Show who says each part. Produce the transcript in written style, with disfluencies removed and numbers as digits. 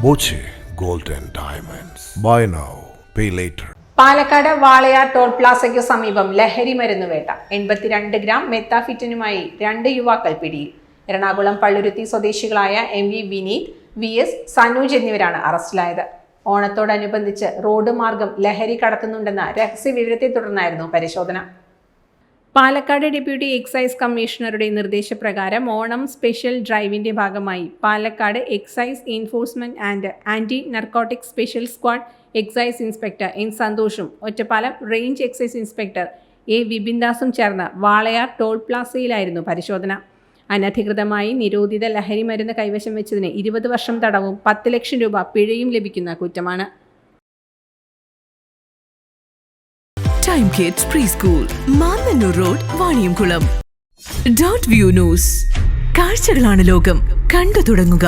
Speaker 1: Boche Gold and Diamonds. Buy now, pay later.
Speaker 2: Palakkad Walayar toll പ്ലാസയ്ക്കു സമീപം ലഹരി മരുന്ന് വേട്ട. 82 ഗ്രാം മെത്താഫിറ്റനുമായി 2 യുവാക്കൾ പിടിയിൽ. എറണാകുളം പള്ളുരുത്തി സ്വദേശികളായ MV വിനീത്, VS സനൂജ് എന്നിവരാണ് അറസ്റ്റിലായത്. ഓണത്തോടനുബന്ധിച്ച് റോഡ് മാർഗം ലഹരി കടത്തുന്നുണ്ടെന്ന രഹസ്യവിവരത്തെ തുടർന്നായിരുന്നു പരിശോധന. പാലക്കാട് ഡെപ്യൂട്ടി എക്സൈസ് കമ്മീഷണറുടെ നിർദ്ദേശപ്രകാരം ഓണം സ്പെഷ്യൽ ഡ്രൈവിന്റെ ഭാഗമായി Palakkad excise enforcement and anti narcotic special squad excise inspector N സന്തോഷും Ottapalam range excise inspector A വിപിൻദാസും ചേർന്ന് വാളയാർ ടോൾ പ്ലാസയിലായിരുന്നു പരിശോധന. അനധികൃതമായി നിരോധിത ലഹരി മരുന്ന് കൈവശം വെച്ചതിന് 20 വർഷം തടവും 10 ലക്ഷം രൂപ പിഴയും ലഭിക്കുന്ന കുറ്റമാണ്.
Speaker 3: Time Kids Preschool, Mannannur road, Vaniyamkulam. .view News. കാഴ്ചകളാണ് ലോകം, കണ്ടു തുടങ്ങുക.